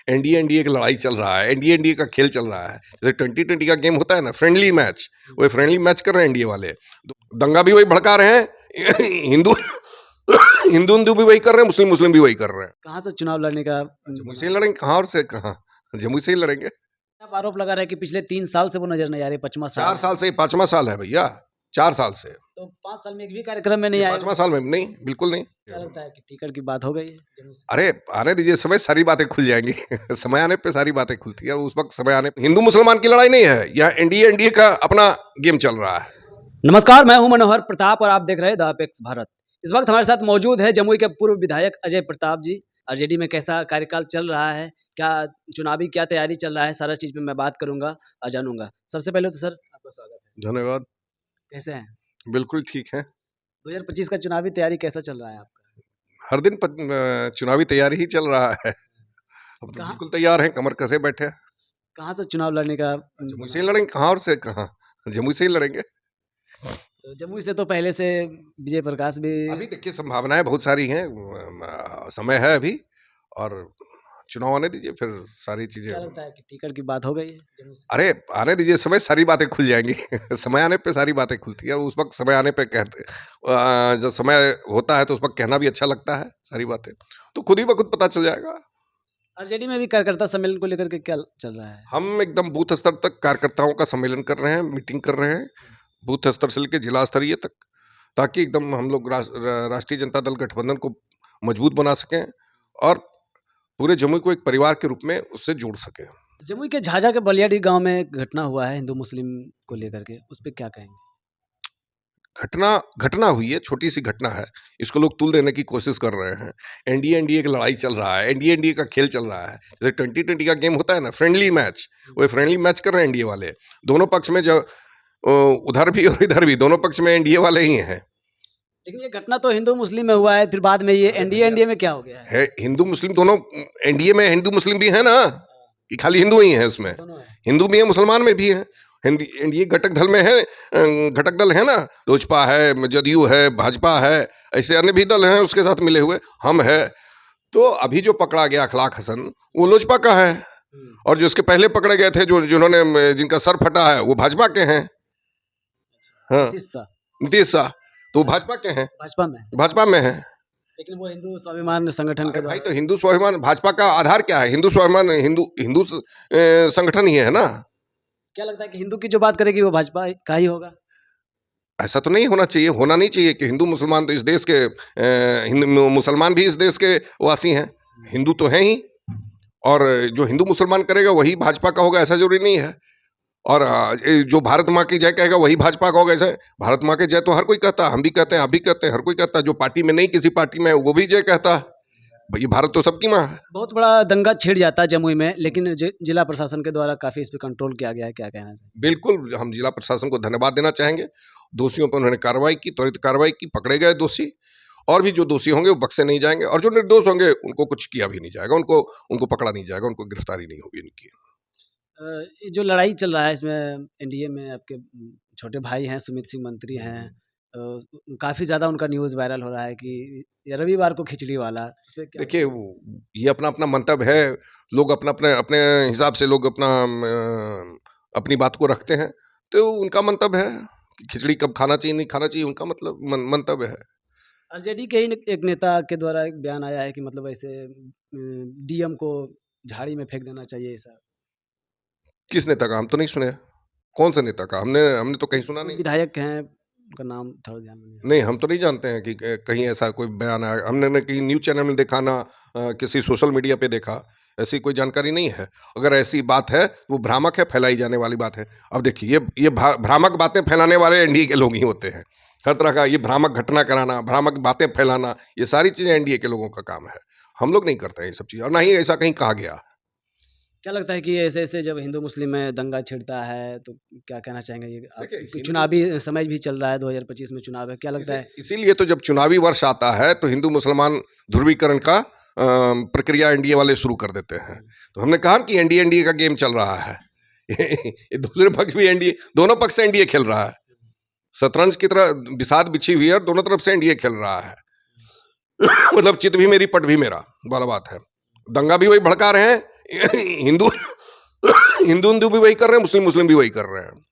NDA NDA की लड़ाई चल रहा है, एनडीए एनडीए का खेल चल रहा है। जैसे 2020 का गेम होता है ना, फ्रेंडली मैच, वही फ्रेंडली मैच कर रहे हैं एनडीए वाले। दंगा भी वही भड़का रहे हैं, हिंदू हिंदू हिंदू भी वही कर रहे हैं, मुस्लिम मुस्लिम भी वही कर रहे हैं। कहाँ से चुनाव लड़ने का जमुई से ही लड़ेंगे, कहाँ और से कहाँ, जमुई से ही लड़ेंगे। आप आरोप लगा रहे हैं कि पिछले 3 साल से वो नजर नहीं आ रहे, 5वां साल 4 है। साल से, 5वां साल है भैया, 4 साल से। तो 5 साल में एक भी कार्यक्रम में नहीं ये आए। 5वां साल में नहीं, बिल्कुल नहीं। क्या लगता है कि टिकट की बात हो गई है जमुई से? अरे आने दीजिए समय, सारी बातें खुल जाएंगी। समय आने पे सारी बातें खुलती है, उस वक्त समय आने पे। हिंदू मुसलमान की लड़ाई नहीं है, यहाँ एनडीए एनडीए का अपना गेम चल रहा है। नमस्कार, मैं हूं मनोहर प्रताप और आप देख रहे हैं द अपेक्स भारत। इस वक्त हमारे साथ मौजूद है जमुई के पूर्व विधायक अजय प्रताप जी। आरजेडी में कैसा कार्यकाल चल रहा है, क्या चुनावी क्या तैयारी चल रहा है, सारा चीज पे मैं बात करूंगा और जानूंगा। सबसे पहले तो सर आपका स्वागत है। धन्यवाद। कैसे हैं? बिल्कुल ठीक है। 2025 का चुनावी तैयारी कैसा चल रहा है आपका? हर दिन चुनावी तैयारी ही चल रहा है। हम तो कहाँ बिल्कुल तैयार हैं, कमर कसे बैठे हैं। कहाँ से चुनाव लड़ने का जमुई से ही लड़ेंगे, कहाँ और से कहाँ, जमुई से ही लड़ेंगे। तो जमुई से तो पहले से विजय प्रकाश भी। अभी देखिए संभावनाएं बहुत सारी हैं, समय है अभी, और चुनाव आने दीजिए, फिर सारी चीजें। क्या लगता है कि टिकट की बात हो गई है जमुई से? अरे आने दीजिए समय, सारी बातें खुल जाएंगी। समय आने पे सारी बातें खुलती है, उस वक्त समय आने पे कहते, जब समय होता है तो उस वक्त कहना भी अच्छा लगता है, सारी बातें तो खुद ही ब खुद पता चल जाएगा। आरजेडी में भी कार्यकर्ता सम्मेलन को लेकर के क्या चल रहा है? हम एकदम बूथ स्तर तक कार्यकर्ताओं का सम्मेलन कर रहे हैं, मीटिंग कर रहे हैं, बूथ स्तर से लेकर जिला स्तरीय तक, ताकि एकदम हम लोग राष्ट्रीय जनता दल गठबंधन को मजबूत बना सकें और पूरे जमुई को एक परिवार के रूप में उससे जोड़ सकें। जमुई के झाझा के बलियाडी गांव में एक घटना हुआ है हिंदू मुस्लिम को लेकर के, उस पे क्या कहेंगे? घटना घटना हुई है, छोटी सी घटना है, इसको लोग तुल देने की कोशिश कर रहे हैं। एनडीए एनडीए की लड़ाई चल रहा है, एनडीए एनडीए का खेल चल रहा है। जैसे 2020 का गेम होता है ना, फ्रेंडली मैच, वही फ्रेंडली मैच कर रहे हैं एनडीए वाले। दोनों पक्ष में जो उधर भी और इधर भी, दोनों पक्ष में एनडीए वाले ही हैं। लेकिन ये घटना तो हिंदू मुस्लिम में हुआ है, फिर बाद में ये एनडीए एनडीए में क्या हो गया है? हिंदू मुस्लिम दोनों, एनडीए में हिंदू मुस्लिम भी है ना, कि खाली हिंदू ही है उसमें? दोनों है। हिंदू भी है, मुसलमान में भी है। हिंदी एनडीए घटक दल में है, घटक दल है ना, लोजपा है, जदयू है, भाजपा है, ऐसे अन्य भी दल हैं उसके साथ मिले हुए, हम है। तो अभी जो पकड़ा गया अखलाक हसन, वो लोजपा का है, और जो उसके पहले पकड़े गए थे, जो जिन्होंने जिनका सर फटा है, वो भाजपा के हैं। हाँ, नीतीश शाह नीतीश शाह, तो वो भाजपा के हैं, भाजपा में, भाजपा में है। लेकिन वो हिंदू स्वाभिमान संगठन अरे के भाई, द्वारा। तो हिंदू स्वाभिमान भाजपा का आधार क्या है? हिंदू स्वाभिमान, हिंदू हिंदू संगठन ही है ना। क्या लगता है कि हिंदू की जो बात करेगी वो भाजपा का ही होगा? ऐसा तो नहीं होना चाहिए, होना नहीं चाहिए कि हिंदू मुसलमान तो इस देश के, हिंदू मुसलमान भी इस देश के वासी हैं, हिंदू तो हैं ही, और जो हिंदू मुसलमान करेगा वही भाजपा का होगा, ऐसा जरूरी नहीं है। और ये जो भारत माँ की जय कहेगा वही भाजपा का होगा, ऐसा? भारत माँ की जय तो हर कोई कहता है, हम भी कहते हैं, आप भी कहते हैं, हर कोई कहता है। जो पार्टी में नहीं, किसी पार्टी में है, वो भी जय कहता है। भाई भारत तो सबकी माँ है। बहुत बड़ा दंगा छिड़ जाता है जमुई में, लेकिन जिला प्रशासन के द्वारा काफी इस पे कंट्रोल किया गया है, क्या कहना है? बिल्कुल, हम जिला प्रशासन को धन्यवाद देना चाहेंगे। दोषियों पर उन्होंने कार्रवाई की, त्वरित कार्रवाई की, पकड़े गए दोषी, और भी जो दोषी होंगे वो बख्शे नहीं जाएंगे, और जो निर्दोष होंगे उनको कुछ किया भी नहीं जाएगा, उनको उनको पकड़ा नहीं जाएगा, उनको गिरफ्तारी नहीं होगी इनकी। ये जो लड़ाई चल रहा है इसमें एनडीए में आपके छोटे भाई हैं, सुमित सिंह मंत्री हैं, काफ़ी ज़्यादा उनका न्यूज़ वायरल हो रहा है कि ये रविवार को खिचड़ी वाला, इस पे क्या? देखिए ये अपना अपना मंतव्य है, लोग अपना अपने अपने हिसाब से लोग अपना अपनी बात को रखते हैं, तो उनका मंतव्य है कि खिचड़ी कब खाना चाहिए नहीं खाना चाहिए, उनका मतलब मंतव्य है। आरजेडी के ही एक नेता के द्वारा एक बयान आया है कि मतलब ऐसे डीएम को झाड़ी में फेंक देना चाहिए ऐसा। किस नेता का? हम तो नहीं सुने। कौन सा नेता का? हमने हमने तो कहीं सुना कोई नहीं। विधायक हैं, उनका नाम थोड़ा ध्यान में नहीं आ नहीं, हम तो नहीं जानते हैं कि कहीं ऐसा कोई बयान आया। हमने ना कहीं न्यूज़ चैनल में देखा, ना किसी सोशल मीडिया पे देखा। ऐसी कोई जानकारी नहीं है। अगर ऐसी बात है, वो भ्रामक है, फैलाई जाने वाली बात है। अब देखिए, ये भ्रामक बातें फैलाने वाले एनडीए के लोग ही होते हैं। हर तरह का ये भ्रामक घटना कराना, भ्रामक बातें फैलाना, ये सारी चीज़ें एनडीए के लोगों का काम है। हम लोग नहीं करते हैं ये सब चीज़ें, और ना ही ऐसा कहीं कहा गया। क्या लगता है कि ऐसे-ऐसे जब हिंदू मुस्लिम में दंगा छिड़ता है, तो क्या कहना चाहेंगे? ये देखिए, आप चुनावी समय भी चल रहा है, 2025 में चुनाव है, क्या लगता है? इसीलिए तो जब चुनावी वर्ष आता है तो हिंदू मुसलमान ध्रुवीकरण का प्रक्रिया एनडीए वाले शुरू कर देते हैं। तो हमने कहा कि एनडीए एनडीए का गेम चल रहा है। ये दूसरे पक्ष भी एनडीए, दोनों पक्ष से एनडीए खेल रहा है, शतरंज की तरह बिसात बिछी हुई है और दोनों तरफ से एनडीए खेल रहा है। मतलब चित भी मेरी पट भी मेरा वाला बात है। दंगा भी वही भड़का रहे हैं, हिंदू हिंदू हिंदू भी वही कर रहे हैं, मुस्लिम मुस्लिम भी वही कर रहे हैं।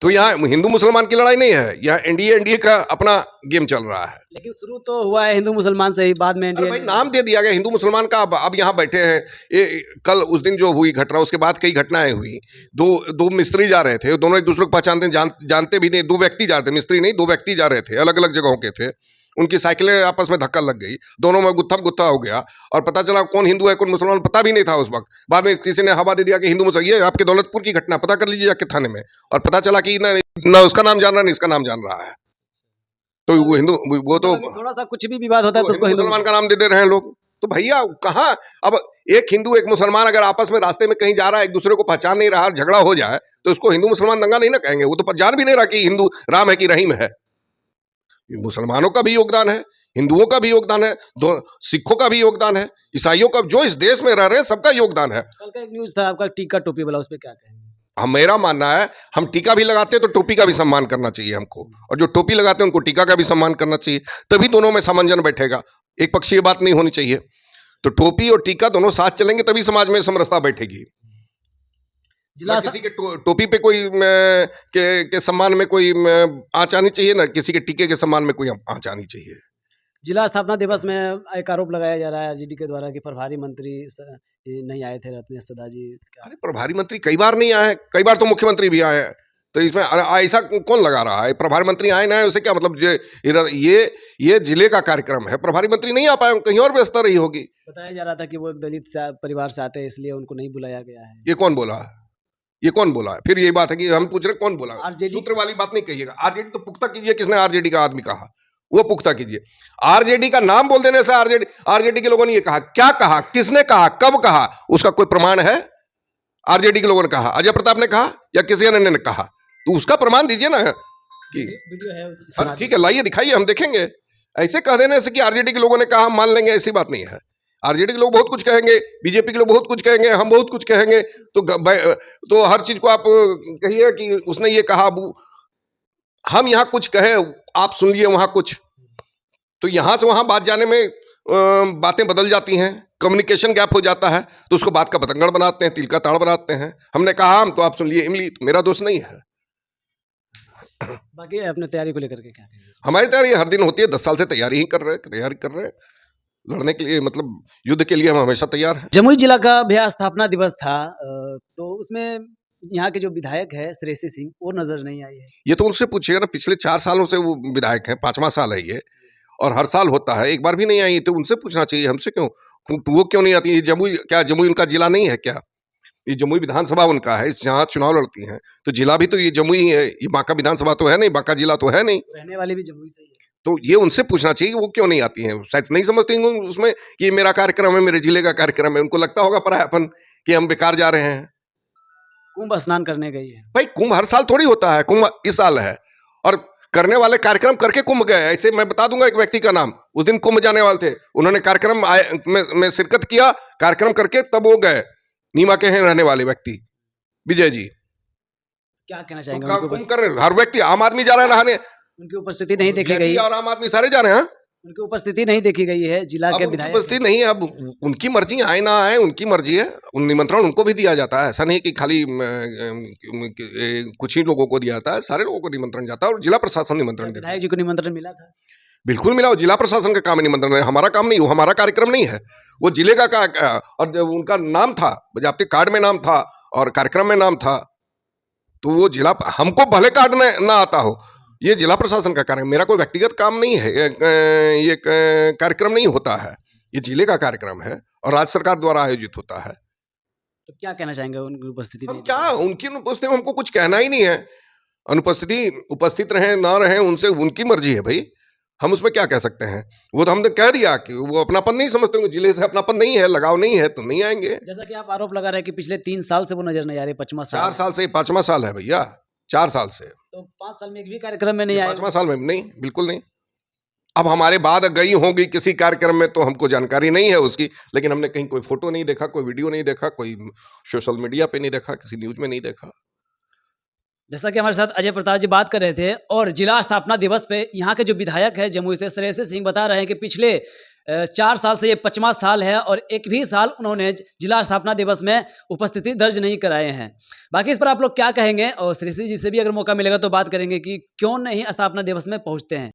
तो यहाँ हिंदू मुसलमान की लड़ाई नहीं है, यहाँ एनडीए का अपना गेम चल रहा है। लेकिन शुरू तो हुआ है हिंदू मुसलमान से ही, बाद में अरे भाई इंडिया नाम दे दिया गया हिंदू मुसलमान का। अब यहाँ बैठे हैं, ये कल उस दिन जो हुई घटना, उसके बाद कई घटनाएं हुई। दो मिस्त्री जा रहे थे, दोनों एक दूसरे को पहचानते जानते भी नहीं। दो व्यक्ति जा रहे थे, मिस्त्री नहीं, दो व्यक्ति जा रहे थे, अलग अलग जगहों के थे। उनकी साइकिलें आपस में धक्का लग गई, दोनों में गुत्थम गुत्था हो गया, और पता चला कौन हिंदू है कौन मुसलमान पता भी नहीं था उस वक्त। बाद में किसी ने हवा दे दिया कि हिंदू मुसलमान। ये आपके दौलतपुर की घटना, पता कर लीजिए जाके थाने में, और पता चला कि ना उसका नाम जान रहा है, ना इसका नाम जान रहा है। तो वो हिंदू, वो तो थोड़ा सा कुछ भी विवाद होता है तो उसको हिंदू मुसलमान का नाम दे दे रहे हैं लोग। तो भैया कहाँ, अब एक हिंदू एक मुसलमान अगर आपस में रास्ते में कहीं जा रहा है, एक दूसरे को पहचान नहीं रहा, झगड़ा हो जाए, तो उसको हिंदू मुसलमान दंगा नहीं ना कहेंगे। वो तो जान भी नहीं रहा कि हिंदू राम है कि रहीम है। मुसलमानों का भी योगदान है, हिंदुओं का भी योगदान है, सिखों का भी योगदान है, ईसाइयों का, जो इस देश में रह रहे हैं सबका योगदान है। कल का एक न्यूज था आपका टीका टोपी वाला, उस पर क्या कहेंगे? हम, मेरा मानना है, हम टीका भी लगाते हैं तो टोपी का भी सम्मान करना चाहिए हमको, और जो टोपी लगाते हैं उनको टीका का भी सम्मान करना चाहिए, तभी दोनों में सामंजस्य बैठेगा। एक पक्षीय बात नहीं होनी चाहिए। तो टोपी और टीका दोनों साथ चलेंगे तभी समाज में समरसता बैठेगी। जिला ना किसी के टोपी पे कोई के सम्मान में कोई आँच आनी चाहिए, ना किसी के टीके के सम्मान में कोई आँच आनी चाहिए। जिला स्थापना दिवस में एक आरोप लगाया जा रहा है आरजेडी के द्वारा कि प्रभारी मंत्री नहीं आए थे, रत्नेश सदा जी। अरे प्रभारी मंत्री कई बार नहीं आए, कई बार तो मुख्यमंत्री भी आए हैं। तो इसमें ऐसा कौन लगा रहा है? प्रभारी मंत्री आए ना आए उसे क्या मतलब? ये जिले का कार्यक्रम है, प्रभारी मंत्री नहीं आ पाए, कहीं और व्यवस्था रही होगी। बताया जा रहा था कि वो एक दलित परिवार से आते हैं, इसलिए उनको नहीं बुलाया गया है। ये कौन बोला? ये कौन बोला? फिर यही बात है कि हम पूछ रहे कौन बोला। आरजेडी सूत्र वाली बात नहीं कहिएगा। आरजेडी तो पुख्ता कीजिए, किसने आरजेडी का आदमी कहा वो पुख्ता कीजिए। आरजेडी का नाम बोल देने से आरजेडी के लोगों ने ये कहा, क्या कहा, किसने कहा, कब कहा, उसका कोई प्रमाण है? आरजेडी के लोगों ने कहा, अजय प्रताप ने कहा या किसी अन्य ने कहा, तो उसका प्रमाण दीजिए ना कि वीडियो है, हाँ, ठीक है, लाइए दिखाइए, हम देखेंगे। ऐसे कह देने से कि आरजेडी के लोगों ने कहा हम मान लेंगे, ऐसी बात नहीं है। आरजेडी के लोग बहुत कुछ कहेंगे, बीजेपी के लोग बहुत कुछ कहेंगे, हम बहुत कुछ कहेंगे, तो हर चीज को आप कहिए कि उसने ये कहा। हम यहाँ कुछ कहे, आप सुन लिए वहां कुछ, तो यहां से वहां बात जाने में बातें बदल जाती हैं, कम्युनिकेशन गैप हो जाता है, तो उसको बात का पतंगड़ बनाते हैं, तिल का ताड़ बनाते हैं। हमने कहा हम, तो आप सुन लिए इमली, तो मेरा दोष नहीं है। बाकी अपने तैयारी को लेकर के क्या कहेंगे? हमारी तैयारी हर दिन होती है, 10 साल से तैयारी ही कर रहे हैं, लड़ने के लिए, मतलब युद्ध के लिए हम हमेशा तैयार हैं। जमुई जिला का भी स्थापना दिवस था, तो उसमें यहाँ के जो विधायक है श्रेयसी सिंह, वो नजर नहीं आई है। ये तो उनसे पूछिएगा ना, पिछले 4 सालों से वो विधायक हैं, 5वां साल है ये, और हर साल होता है, एक बार भी नहीं आई, तो उनसे पूछना चाहिए, हमसे क्यों? वो क्यों नहीं आती? जमुई उनका जिला नहीं है क्या? ये जमुई विधानसभा उनका है, जहाँ चुनाव लड़ती हैं, तो जिला भी तो ये जमुई ही है। ये बांका विधानसभा तो है नहीं, बांका जिला तो है नहीं, रहने वाली भी जमुई से ही है। तो ये उनसे पूछना चाहिए कि वो क्यों नहीं आती हैं। शायद नहीं समझती उसमें कि ये मेरा कार्यक्रम है, मेरे जिले का कार्यक्रम है। उनको लगता होगा परायापन कि हम बेकार जा रहे हैं। कुंभ स्नान करने गई है भाई कुंभ हर साल थोड़ी होता है, कुंभ इस साल है, और करने वाले कार्यक्रम करके कुंभ गए। ऐसे मैं बता दूंगा एक व्यक्ति का नाम, उस दिन कुंभ जाने वाले थे, उन्होंने कार्यक्रम में शिरकत किया, कार्यक्रम करके तब वो गए। नीमा के हैं रहने वाले व्यक्ति विजय जी, क्या कहना चाहेंगे? तो कुंभ कर रहे हर व्यक्ति, आम आदमी जा रहा है नहाने, उनकी उपस्थिति नहीं देखी गई, और आम आदमी सारे जा रहे हैं। उनकी उपस्थिति नहीं देखी गई है जिला के विधायक। उपस्थिति नहीं है, अब उनकी मर्जी, आए ना आए उनकी मर्जी है। निमंत्रण उनको भी दिया जाता है, ऐसा नहीं कि खाली कुछ ही लोगों को दिया जाता है, सारे लोगों को निमंत्रण जाता है, और जिला प्रशासन निमंत्रण देता है। विधायक जी को निमंत्रण मिला था? बिल्कुल मिला, जिला प्रशासन का काम है निमंत्रण, हमारा काम नहीं, वो हमारा कार्यक्रम नहीं है, वो जिले का और जब उनका नाम था, बजाते कार्ड में नाम था और कार्यक्रम में नाम था, तो वो जिला, हमको भले कार्ड ना आता हो, ये जिला प्रशासन का कार्य, मेरा कोई व्यक्तिगत काम नहीं है। ये कार्यक्रम नहीं होता है, ये जिले का कार्यक्रम है और राज्य सरकार द्वारा आयोजित होता है। तो क्या कहना चाहेंगे उनकी उपस्थिति? हम क्या, उनकी उपस्थिति में हमको कुछ कहना ही नहीं है। उपस्थित रहे ना रहे, उनसे उनकी मर्जी है भाई, हम उसमें क्या कह सकते हैं? वो तो हमने कह दिया कि वो अपनापन नहीं समझते, जिले से अपनापन नहीं है, लगाव नहीं है, तो नहीं आएंगे। जैसा कि आप आरोप लगा रहे हैं कि पिछले 3 साल से वो नजर नहीं आ रहे, 5वां साल, 4 साल से, 5वां साल है भैया, 4 साल से, तो 5 साल में एक भी कार्यक्रम में नहीं आए। 5वां साल में नहीं, बिल्कुल नहीं। अब हमारे बाद गई होंगी किसी कार्यक्रम में, तो हमको जानकारी नहीं है उसकी, लेकिन हमने कहीं कोई फोटो नहीं देखा, कोई वीडियो नहीं देखा, कोई सोशल मीडिया पे नहीं देखा, किसी न्यूज में नहीं देखा। जैसा कि हमारे साथ अजय प्रताप जी बात कर रहे थे, और जिला स्थापना दिवस पे यहाँ के जो विधायक है जमुई से श्रेयसी सिंह बता रहे हैं कि पिछले 4 साल से ये 5वां साल है और एक भी साल उन्होंने जिला स्थापना दिवस में उपस्थिति दर्ज नहीं कराए हैं। बाकी इस पर आप लोग क्या कहेंगे? और श्री जी से भी अगर मौका मिलेगा तो बात करेंगे कि क्यों नहीं स्थापना दिवस में पहुँचते हैं।